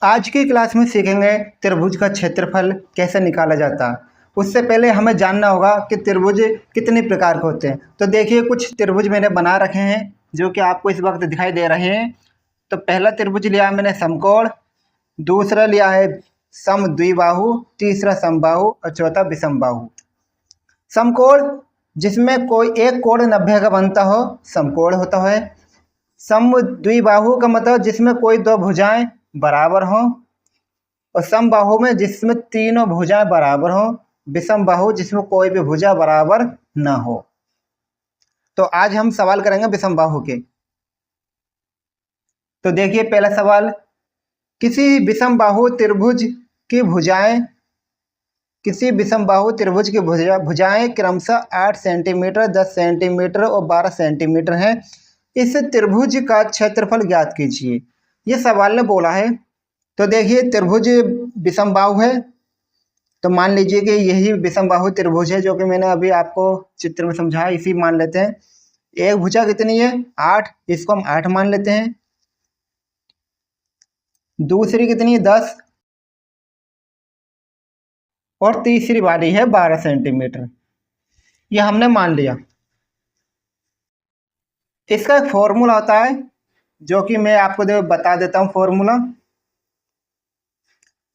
आज की क्लास में सीखेंगे त्रिभुज का क्षेत्रफल कैसे निकाला जाता है। उससे पहले हमें जानना होगा कि त्रिभुज कितने प्रकार के होते हैं। तो देखिए कुछ त्रिभुज मैंने बना रखे हैं जो कि आपको इस वक्त दिखाई दे रहे हैं। तो पहला त्रिभुज लिया मैंने समकोण, दूसरा लिया है समद्विबाहु, तीसरा समबाहु और चौथा विषमबाहु। समकोण जिसमें कोई एक कोण 90 का बनता हो समकोण होता है। समद्विबाहु का मतलब जिसमें कोई दो भुजाएं बराबर हों, और समबाहु में जिसमें तीनों भुजाएं बराबर हों। विषमबाहु जिसमें कोई भी भुजा बराबर न हो। तो आज हम सवाल करेंगे विषमबाहु के। तो देखिए पहला सवाल, किसी विषमबाहु त्रिभुज की भुजाएं भुजाएं क्रमशः 8 सेंटीमीटर, 10 सेंटीमीटर और 12 सेंटीमीटर हैं। इस त्रिभुज का क्षेत्रफल ज्ञात कीजिए। ये सवाल ने बोला है। तो देखिए त्रिभुज विषमबाहु है, तो मान लीजिए कि यही विषमबाहु त्रिभुज है जो कि मैंने अभी आपको चित्र में समझाया, इसी मान लेते हैं। एक भुजा कितनी है 8, इसको हम 8 मान लेते हैं। दूसरी कितनी है 10 और तीसरी वाली है 12 सेंटीमीटर। ये हमने मान लिया। इसका एक फॉर्मूला होता है जो कि मैं आपको बता देता हूँ। फॉर्मूला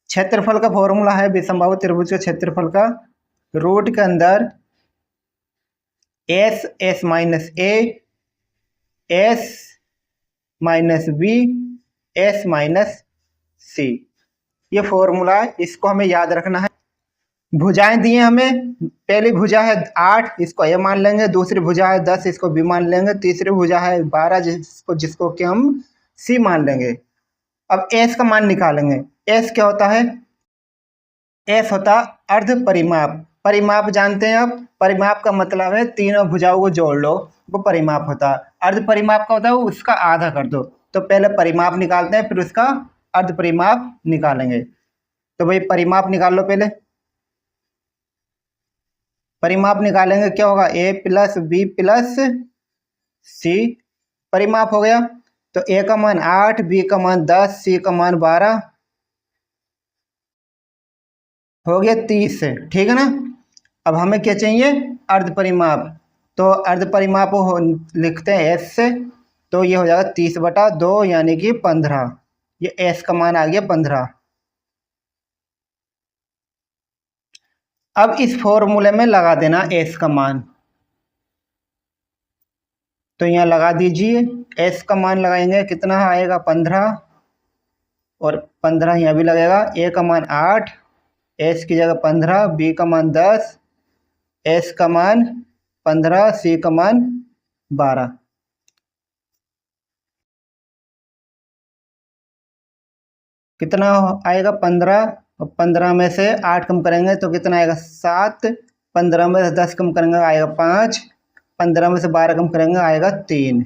क्षेत्रफल का फॉर्मूला है विषमबाहु त्रिभुज के क्षेत्रफल का, रूट के अंदर S S minus A S minus B S minus C. ये फॉर्मूला है, इसको हमें याद रखना है। भुजाएं दिए हमें, पहली भुजा है 8, इसको ए मान लेंगे। दूसरी भुजा है 10, इसको बी मान लेंगे। तीसरी भुजा है 12, जिसको कि हम सी मान लेंगे। अब एस का मान निकालेंगे। एस क्या होता है? एस होता अर्ध परिमाप। परिमाप जानते हैं आप? परिमाप का मतलब है तीनों भुजाओं को जोड़ लो, वो परिमाप होता है। अर्ध परिमाप का होता है उसका आधा कर दो। तो पहले परिमाप निकालते हैं, फिर उसका अर्ध परिमाप निकालेंगे। तो भाई परिमाप निकाल लो। पहले परिमाप निकालेंगे, क्या होगा? ए प्लस बी प्लस सी परिमाप हो गया। तो ए का मान 8, बी का मान 10, सी का मान 12, हो गया 30। ठीक है ना। अब हमें क्या चाहिए? अर्ध परिमाप। तो अर्ध परिमाप लिखते हैं एस से, तो ये हो जाएगा 30/2 यानी कि 15। ये एस का मान आ गया 15। अब इस फॉर्मूले में लगा देना एस का मान। तो यहाँ लगा दीजिए, एस का मान लगाएंगे, कितना आएगा 15, और 15 यहाँ भी लगेगा। ए का मान 8, एस की जगह 15, बी का मान 10, एस का मान 15, सी का मान 12। कितना आएगा? 15, और 15 में से 8 कम करेंगे तो कितना आएगा? 7। 15 में से 10 कम करेंगे आएगा 5। 15 में से 12 कम करेंगे आएगा 3।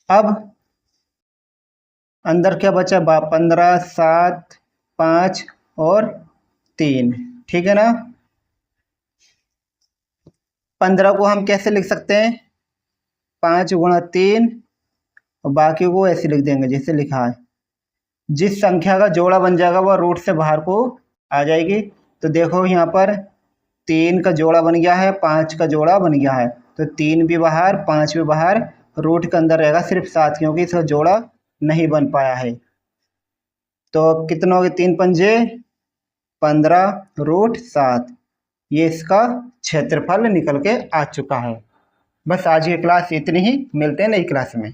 अब अंदर क्या बचा? 15, 7, 5 और 3। ठीक है ना। 15 को हम कैसे लिख सकते हैं? 5 गुणा 3, और बाकी को ऐसे लिख देंगे जैसे लिखा है। जिस संख्या का जोड़ा बन जाएगा वह रूट से बाहर को आ जाएगी। तो देखो यहाँ पर 3 का जोड़ा बन गया है, 5 का जोड़ा बन गया है। तो 3 भी बाहर, 5 भी बाहर, रूट के अंदर रहेगा सिर्फ 7, क्योंकि इसका जोड़ा नहीं बन पाया है। तो कितना हो गया? 3 पंजे 15, रूट 7। ये इसका क्षेत्रफल निकल के आ चुका है। बस आज की क्लास इतनी ही, मिलते हैं नई क्लास में।